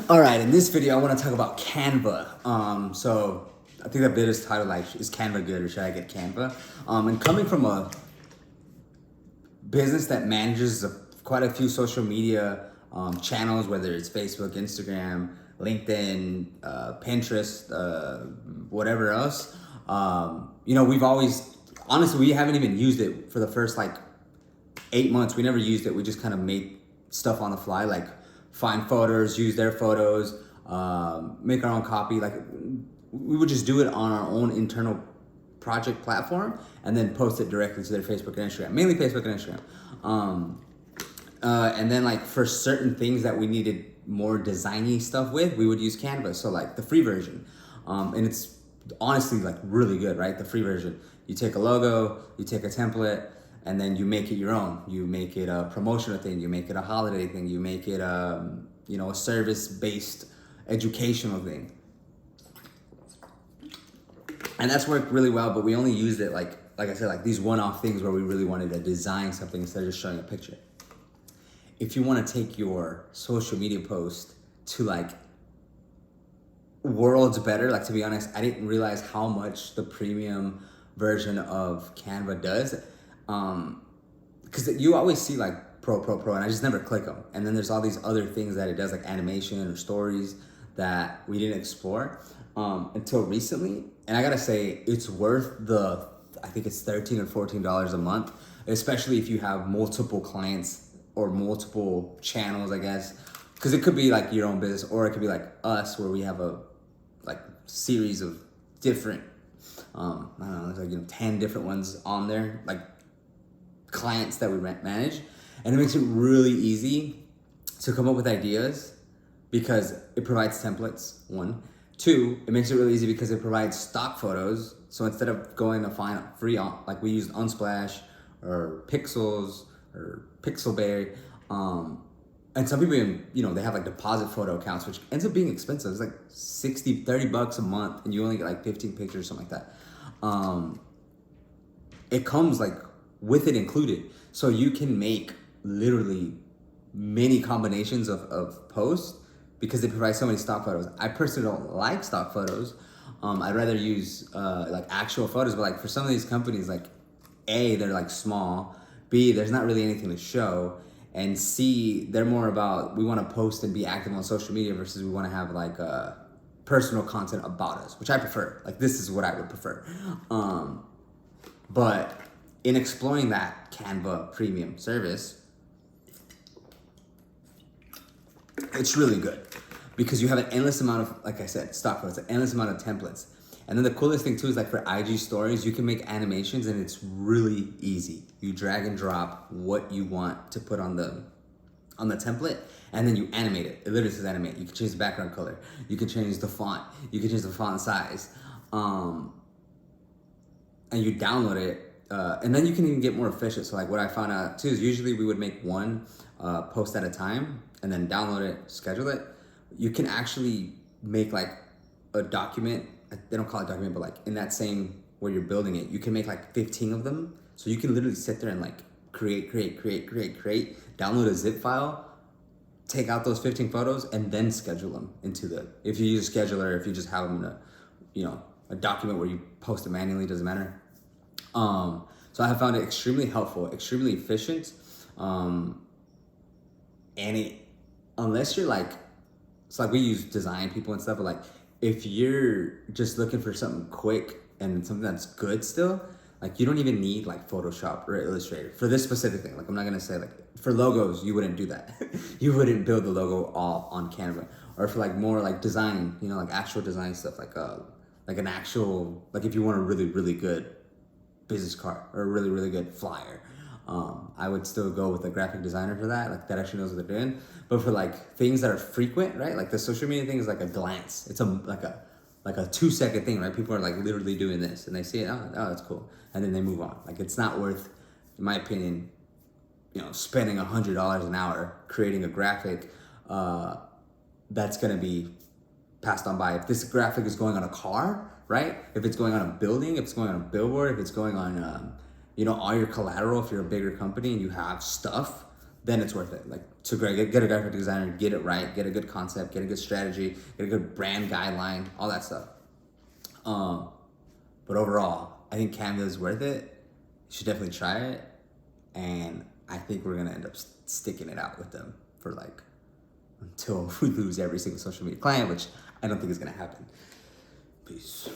All right, in this video, I want to talk about Canva. So I think the video's title like, is Canva good or should I get Canva? And coming from a business that manages quite a few social media channels, whether it's Facebook, Instagram, LinkedIn, Pinterest, whatever else, we've always, honestly, we haven't even used it for the first like 8 months. We never used it. We just kind of made stuff on the fly, like find photos, use their photos, make our own copy. Like we would just do it on our own internal project platform and then post it directly to their Facebook and Instagram, mainly Facebook and Instagram. And then like for certain things that we needed more designy stuff with, we would use Canva. So like the free version, and it's honestly like really good, right? The free version, you take a logo, you take a template, and then you make it your own. You make it a promotional thing, you make it a holiday thing, you make it a service-based educational thing. And that's worked really well, but we only used it like I said, like these one-off things where we really wanted to design something instead of just showing a picture. If you want to take your social media post to like worlds better, like to be honest, I didn't realize how much the premium version of Canva does. Because you always see like pro, and I just never click them. And then there's all these other things that it does, like animation or stories that we didn't explore until recently. And I gotta say, it's worth I think it's $13 or $14 a month, especially if you have multiple clients or multiple channels, I guess. Because it could be like your own business, or it could be like us, where we have a like series of different, I don't know, there's like 10 different ones on there, like clients that we manage. And it makes it really easy to come up with ideas because it provides templates, 1. 2, it makes it really easy because it provides stock photos. So instead of going to find free, like we used Unsplash or Pixels or Pixelberry, and some people even, they have like deposit photo accounts, which ends up being expensive. It's like $30 a month, and you only get like 15 pictures or something like that. It comes like with it included. So you can make literally many combinations of posts because they provide so many stock photos. I personally don't like stock photos. I'd rather use like actual photos, but like for some of these companies, like A, they're like small, B, there's not really anything to show, and C, they're more about, we want to post and be active on social media versus we want to have like personal content about us, which I prefer. Like this is what I would prefer. But in exploring that Canva premium service, it's really good because you have an endless amount of, like I said, stock photos, an endless amount of templates. And then the coolest thing too is like for IG stories, you can make animations and it's really easy. You drag and drop what you want to put on the template, and then you animate it. It literally says animate. You can change the background color. You can change the font. You can change the font size. And you download it. And then you can even get more efficient. So like what I found out too is usually we would make one post at a time and then download it, schedule it. You can actually make like a document. They don't call it document, but like in that same where you're building it, you can make like 15 of them. So you can literally sit there and like create, download a zip file, take out those 15 photos, and then schedule them into if you use a scheduler, if you just have them in a document where you post it manually, doesn't matter. So I have found it extremely helpful, extremely efficient. And unless you're like, it's like we use design people and stuff, but like if you're just looking for something quick and something that's good still, like you don't even need like Photoshop or Illustrator for this specific thing. Like I'm not gonna say like for logos, you wouldn't do that. You wouldn't build the logo all on Canva. Or for like more like design, like actual design stuff, like an actual, like if you want a really, really good business card or a really, really good flyer, I would still go with a graphic designer for that, like that actually knows what they're doing. But for like things that are frequent, right? Like the social media thing is like a glance. It's like a 2-second thing, right? People are like literally doing this and they see it, oh, that's cool. And then they move on. Like it's not worth, in my opinion, spending $100 an hour creating a graphic that's gonna be passed on by. If this graphic is going on a car, right? If it's going on a building, if it's going on a billboard, if it's going on, all your collateral, if you're a bigger company and you have stuff, then it's worth it. Like to get a graphic designer, get it right, get a good concept, get a good strategy, get a good brand guideline, all that stuff. But overall, I think Canva is worth it. You should definitely try it, and I think we're gonna end up sticking it out with them for like until we lose every single social media client, which I don't think is gonna happen. Peace.